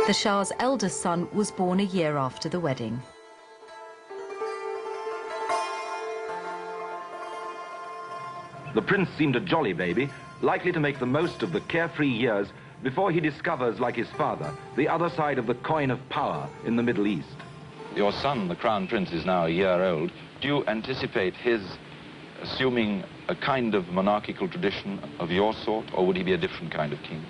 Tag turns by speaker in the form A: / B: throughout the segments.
A: The Shah's eldest son was born a year after the wedding.
B: The prince seemed a jolly baby, likely to make the most of the carefree years before he discovers, like his father, the other side of the coin of power in the Middle East.
C: Your son, the Crown Prince, is now a year old. Do you anticipate his assuming a kind of monarchical tradition of your sort, or would he be a different kind of king?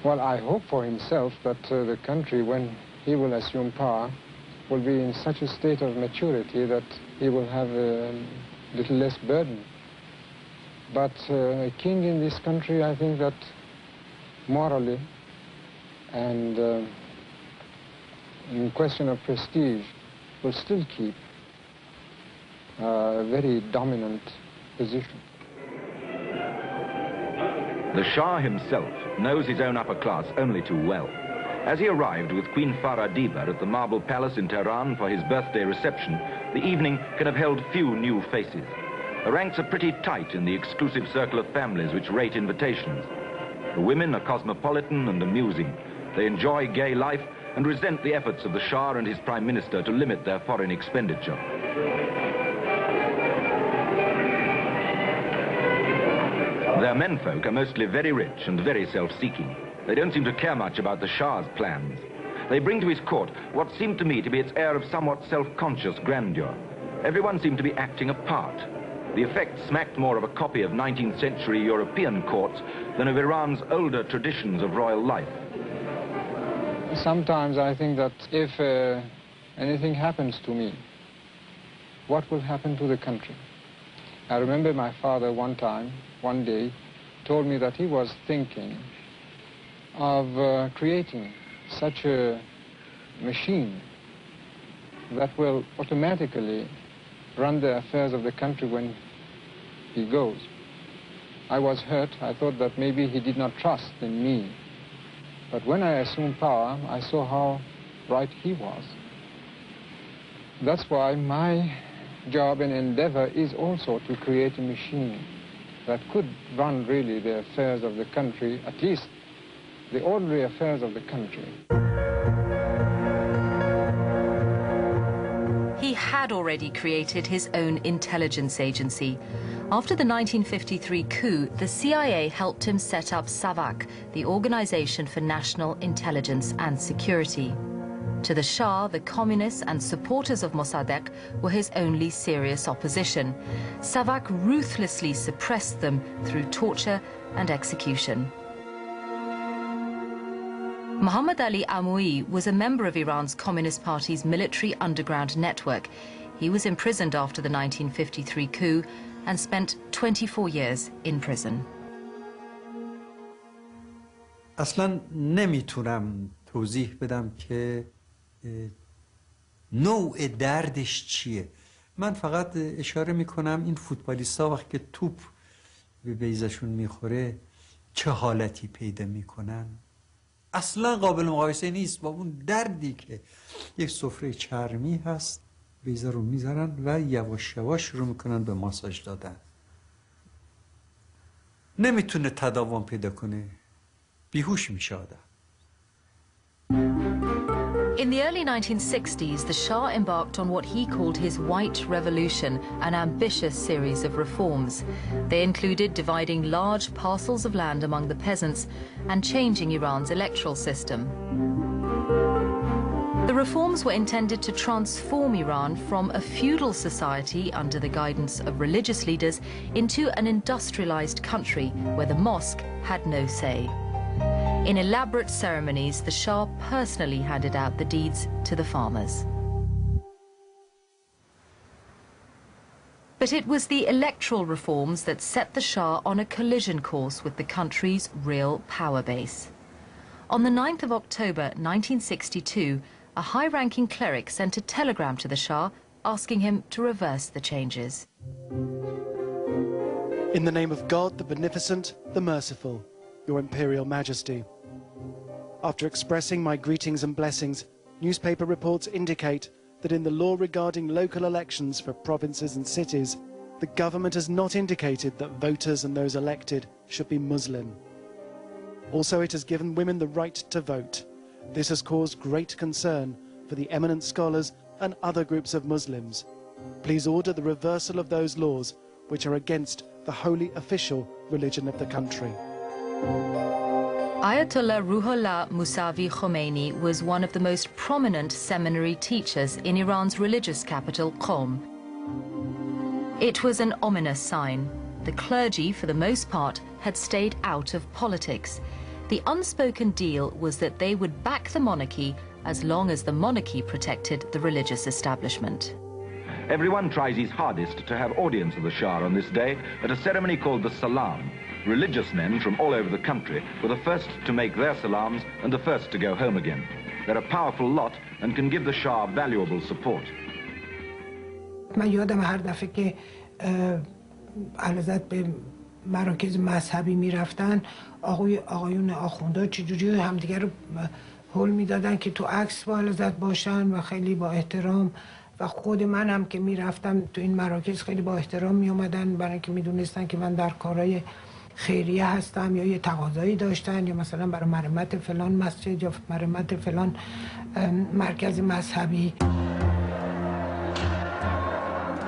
D: Well, I hope for himself that the country, when he will assume power, will be in such a state of maturity that he will have a little less burden. But a king in this country, I think that morally and in question of prestige will still keep a very dominant position.
B: The Shah himself knows his own upper class only too well. As he arrived with Queen Farah Diba at the Marble Palace in Tehran for his birthday reception, the evening can have held few new faces. The ranks are pretty tight in the exclusive circle of families which rate invitations. The women are cosmopolitan and amusing. They enjoy gay life and resent the efforts of the Shah and his Prime Minister to limit their foreign expenditure. Their menfolk are mostly very rich and very self-seeking. They don't seem to care much about the Shah's plans. They bring to his court what seemed to me to be its air of somewhat self-conscious grandeur. Everyone seemed to be acting a part. The effect smacked more of a copy of 19th century European courts than of Iran's older traditions of royal life.
D: Sometimes I think that if anything happens to me, what will happen to the country? I remember my father one day, told me that he was thinking of creating such a machine that will automatically run the affairs of the country when he goes. I was hurt. I thought that maybe he did not trust in me. But when I assumed power, I saw how right he was. That's why my job and endeavor is also to create a machine that could run really the affairs of the country, at least the ordinary affairs of the country.
A: He had already created his own intelligence agency. After the 1953 coup, the CIA helped him set up SAVAK, the Organization for National Intelligence and Security. To the Shah, the communists and supporters of Mossadegh were his only serious opposition. SAVAK ruthlessly suppressed them through torture and execution. Muhammad Ali Amoui was a member of Iran's Communist Party's military underground network. He was imprisoned after the 1953 coup and spent 24 years in prison.
E: اصلا نمیتونم توضیح بدم که نوع دردش چیه. من فقط اشاره میکنم این فوتبالیستا وقتی که توپ به بیضه‌شون میخوره چه حالتی پیدا میکنن. اصلا قابل مقایسه نیست با اون دردی که یک سفره چرمی هست، بیضه رو میذارن و یواش یواش شروع میکنن به ماساژ دادن. نمیتونه تداوم پیدا کنه، بیهوش میشه آدم.
A: In the early 1960s, the Shah embarked on what he called his White Revolution, an ambitious series of reforms. They included dividing large parcels of land among the peasants and changing Iran's electoral system. The reforms were intended to transform Iran from a feudal society under the guidance of religious leaders into an industrialized country where the mosque had no say. In elaborate ceremonies, the Shah personally handed out the deeds to the farmers. But it was the electoral reforms that set the Shah on a collision course with the country's real power base. On the 9th of October 1962, a high-ranking cleric sent a telegram to the Shah asking him to reverse the changes.
F: In the name of God, the Beneficent, the Merciful, Your Imperial Majesty. After expressing my greetings and blessings, newspaper reports indicate that in the law regarding local elections for provinces and cities, the government has not indicated that voters and those elected should be Muslim. Also, it has given women the right to vote, This has caused great concern for the eminent scholars and other groups of Muslims. Please order the reversal of those laws which are against the holy official religion of the country.
A: Ayatollah Ruhollah Musavi Khomeini was one of the most prominent seminary teachers in Iran's religious capital, Qom. It was an ominous sign. The clergy, for the most part, had stayed out of politics. The unspoken deal was that they would back the monarchy as long as the monarchy protected the religious establishment.
B: Everyone tries his hardest to have audience of the Shah on this day at a ceremony called the Salam. Religious men from all over the country were the first to make their salams and the first to go home again. They're a powerful lot and can give the Shah valuable support.
G: من یادم هر دفعه که علازت به مراکز مذهبی میرفتن آقایون آخوندا چجوری همدیگر رو هول میدادن که تو عکس با علازت باشن و خیلی با احترام و خود من هم که میرفتم تو این مراکز خیلی با احترام میومدن برای اینکه میدونستن که من در کارهای خیریه هستم یا یه تقاضایی داشتن یا مثلا برای مرمت فلان مسجد یا مرمت فلان مرکز مذهبی.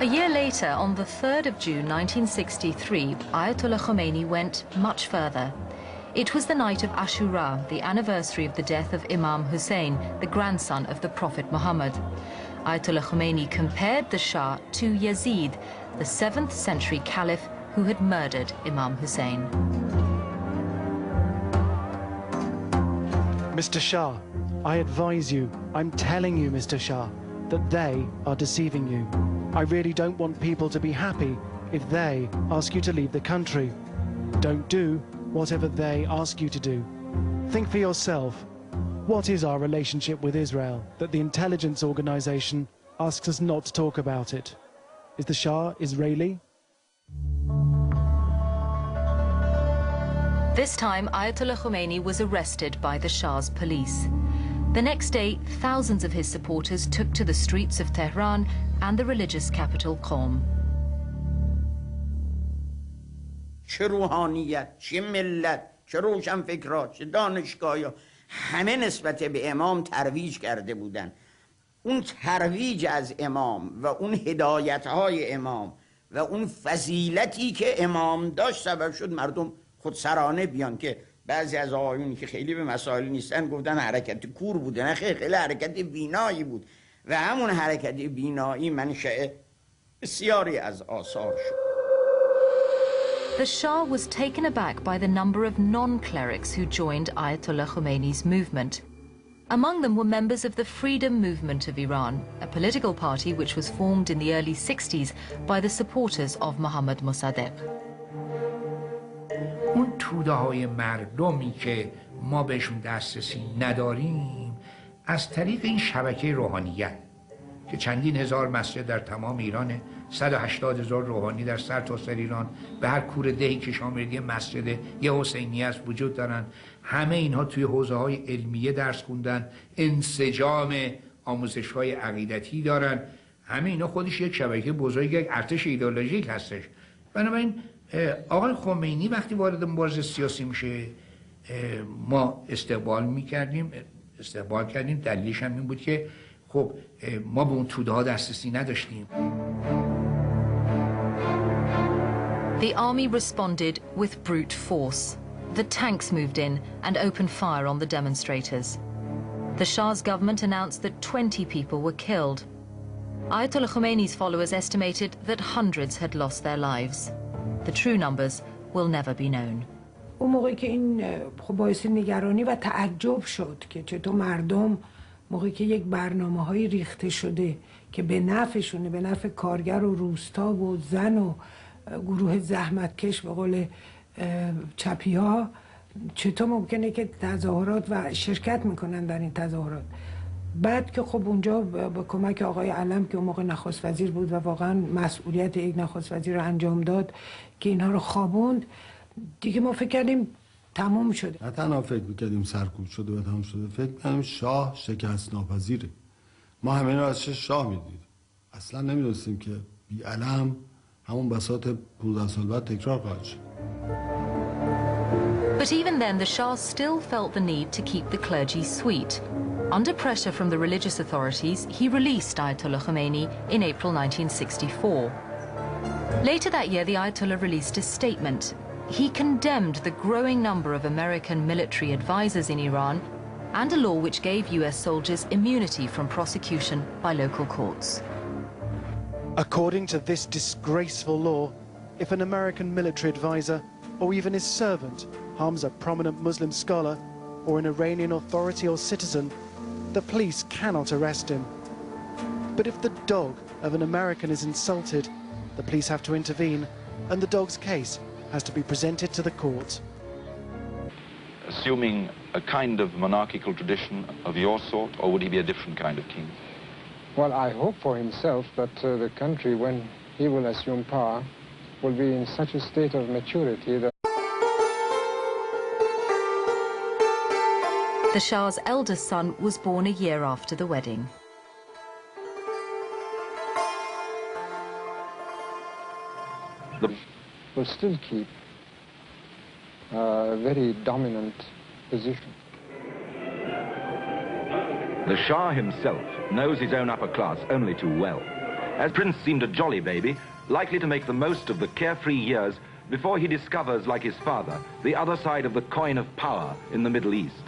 A: A year later, on the 3rd of June 1963, Ayatollah Khomeini went much further. It was the night of Ashura, the anniversary of the death of Imam Hussein, the grandson of the Prophet Muhammad. Ayatollah Khomeini compared the Shah to Yazid, the 7th century caliph who had murdered Imam Hussein.
F: Mr. Shah, I advise you, I'm telling you, Mr. Shah, that they are deceiving you. I really don't want people to be happy if they ask you to leave the country. Don't do whatever they ask you to do. Think for yourself. What is our relationship with Israel that the intelligence organization asks us not to talk about it? Is the Shah Israeli?
A: This time, Ayatollah Khomeini was arrested by the Shah's police. The next day, thousands of his supporters took to the streets of Tehran and the religious capital, Qom.
H: چه روحانیت، چه ملت، چه روشنفکرها، چه دانشگاه‌ها همه نسبت به امام ترویج کرده بودن. اون ترویج از امام و اون هدایت‌های امام و اون فضیلتی که امام داشت سبب شد مردم خودسرانه بیان که بعضی از آقایونی که خیلی به مسائل نیستن گفتن حرکت کور بوده. نه خیلی حرکت بینایی بود و همون حرکت بینایی منشأ بسیاری از آثار شد.
A: The Shah was taken aback by the number of non-clerics who joined Ayatollah Khomeini's movement. Among them were members of the Freedom Movement of Iran, a political party which was formed in the early 60s by the supporters of Mohammad Mossadegh.
I: اون توده‌های مردمی که ما بهشون دسترسی نداریم از طریق این شبکه روحانیت که چندین هزار مسجد در تمام ایرانه، 180,000 روحانی در سرتاسر ایران، به هر کوره دهی که شما میرید یه مسجد یه حسینیه است وجود دارن. همه اینها توی حوزه‌های علمیه درس خوندن، انسجام آموزش‌های عقیدتی دارن. همه اینا خودش یک شبکه بزرگ، یک ارتش ایدئولوژیک هستش. بنابراین آقای خمینی وقتی وارد مبارزه سیاسی میشه ما استقبال کردیم. دلیلش هم این بود که خب ما به اون توده ها دسترسی نداشتیم.
A: The army responded with brute force. The tanks moved in and opened fire on the demonstrators. The Shah's government announced that 20 people were killed. Ayatollah Khomeini's followers estimated that hundreds had lost their lives. The true numbers will never be known.
G: اون موقعی که این باعث نگرانی و تعجب شد که چطور مردم موقعی که یک برنامه‌های ریخته شده که به نفعشونه، به نفع کارگر و روستا و زن و گروه زحمتکش به قول چپی‌ها، چطور ممکنه که تظاهرات و شرکت میکنن در این تظاهرات. بعد که خب اونجا با کمک آقای علم که اون موقع نخست وزیر بود و واقعا مسئولیت یک نخست وزیر رو انجام داد که اینها رو خوابوند، دیگه ما فکر کردیم تمام شده.
J: نه تنها فکر میکردیم سرکوب شده و تمام شده، فکر میکردیم شاه شکست ناپذیره. ما همه اینو از شاه میدیدیم، اصلا نمیدونستیم که بی علم همون بساط 15 سال بعد تکرار خواهد شد.
A: But even then, the Shah still felt the need to keep the clergy sweet. Under pressure from the religious authorities, he released Ayatollah Khomeini in April 1964. Later that year, the Ayatollah released a statement. He condemned the growing number of American military advisors in Iran and a law which gave US soldiers immunity from prosecution by local courts.
F: According to this disgraceful law, if an American military advisor or even his servant harms a prominent Muslim scholar or an Iranian authority or citizen, the police cannot arrest him. But if the dog of an American is insulted, the police have to intervene and the dog's case has to be presented to the court.
C: Assuming a kind of monarchical tradition of your sort, or would he be a different kind of king?
D: Well, I hope for himself that the country, when he will assume power, will be in such a state of maturity that
A: The Shah's eldest son was born a year after the wedding.
D: will still keep a very dominant position.
B: The Shah himself knows his own upper class only too well. As Prince seemed a jolly baby, likely to make the most of the carefree years before he discovers, like his father, the other side of the coin of power in the Middle East.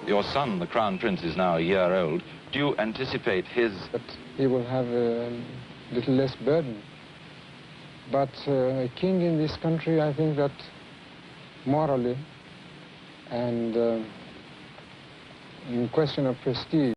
C: Your son, the Crown Prince, is now a year old. Do you anticipate his...
D: But he will have a little less burden. But a king in this country, I think that morally and in question of prestige,